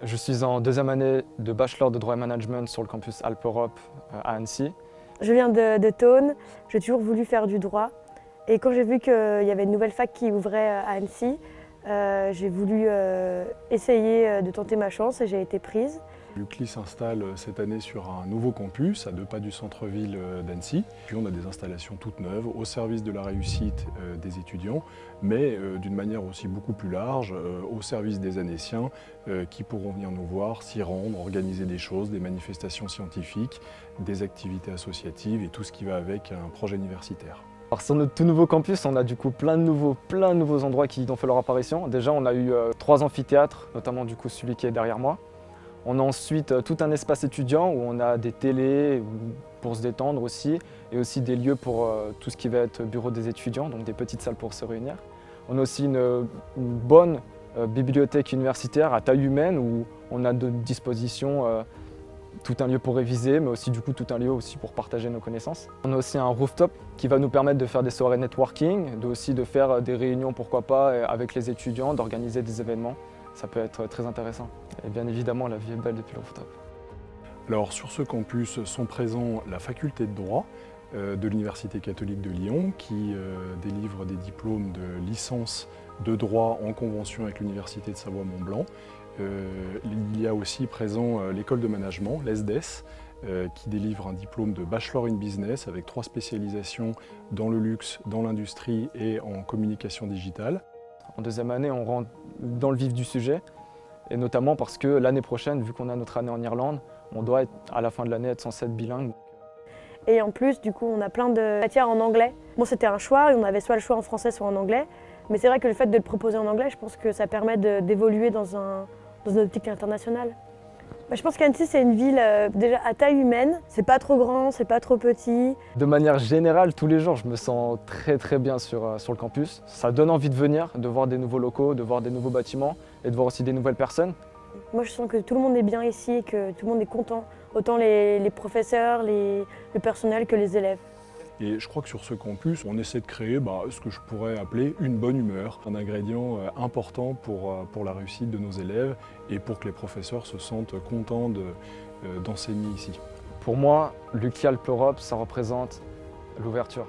Je suis en deuxième année de bachelor de droit et management sur le campus Alpes Europe à Annecy. Je viens de Thônes, j'ai toujours voulu faire du droit. Et quand j'ai vu qu'il y avait une nouvelle fac qui ouvrait à Annecy, j'ai voulu essayer de tenter ma chance et j'ai été prise. L'UCLI s'installe cette année sur un nouveau campus à 2 pas du centre-ville d'Annecy. Puis on a des installations toutes neuves au service de la réussite des étudiants, mais d'une manière aussi beaucoup plus large, au service des Annéciens qui pourront venir nous voir, s'y rendre, organiser des choses, des manifestations scientifiques, des activités associatives et tout ce qui va avec un projet universitaire. Alors sur notre tout nouveau campus, on a du coup plein de nouveaux endroits qui ont fait leur apparition. Déjà, on a eu 3 amphithéâtres, notamment du coup celui qui est derrière moi. On a ensuite tout un espace étudiant où on a des télés pour se détendre aussi, et aussi des lieux pour tout ce qui va être bureau des étudiants, donc des petites salles pour se réunir. On a aussi une bonne bibliothèque universitaire à taille humaine où on a de disposition tout un lieu pour réviser, mais aussi du coup tout un lieu aussi pour partager nos connaissances. On a aussi un rooftop qui va nous permettre de faire des soirées networking, de faire des réunions pourquoi pas avec les étudiants, d'organiser des événements. Ça peut être très intéressant. Et bien évidemment, la vie est belle depuis le rooftop. Alors sur ce campus sont présents la faculté de droit de l'Université catholique de Lyon qui délivre des diplômes de licence de droit en convention avec l'Université de Savoie-Mont-Blanc. Il y a aussi présent l'école de management, l'ESDES, qui délivre un diplôme de Bachelor in Business avec 3 spécialisations dans le luxe, dans l'industrie et en communication digitale. En deuxième année, on rentre dans le vif du sujet, et notamment parce que l'année prochaine, vu qu'on a notre année en Irlande, on doit à la fin de l'année être censé être bilingue. Et en plus, du coup, on a plein de matières en anglais. Bon, c'était un choix, et on avait soit le choix en français, soit en anglais. Mais c'est vrai que le fait de le proposer en anglais, je pense que ça permet d'évoluer dans une optique internationale. Je pense qu'Annecy, c'est une ville déjà à taille humaine. C'est pas trop grand, c'est pas trop petit. De manière générale, tous les jours, je me sens très bien sur le campus. Ça donne envie de venir, de voir des nouveaux locaux, de voir des nouveaux bâtiments et de voir aussi des nouvelles personnes. Moi, je sens que tout le monde est bien ici et que tout le monde est content. Autant les professeurs, le personnel que les élèves. Et je crois que sur ce campus, on essaie de créer ce que je pourrais appeler une bonne humeur, un ingrédient important pour la réussite de nos élèves et pour que les professeurs se sentent contents d'enseigner ici. Pour moi, l'UCLI Alpes Europe, ça représente l'ouverture.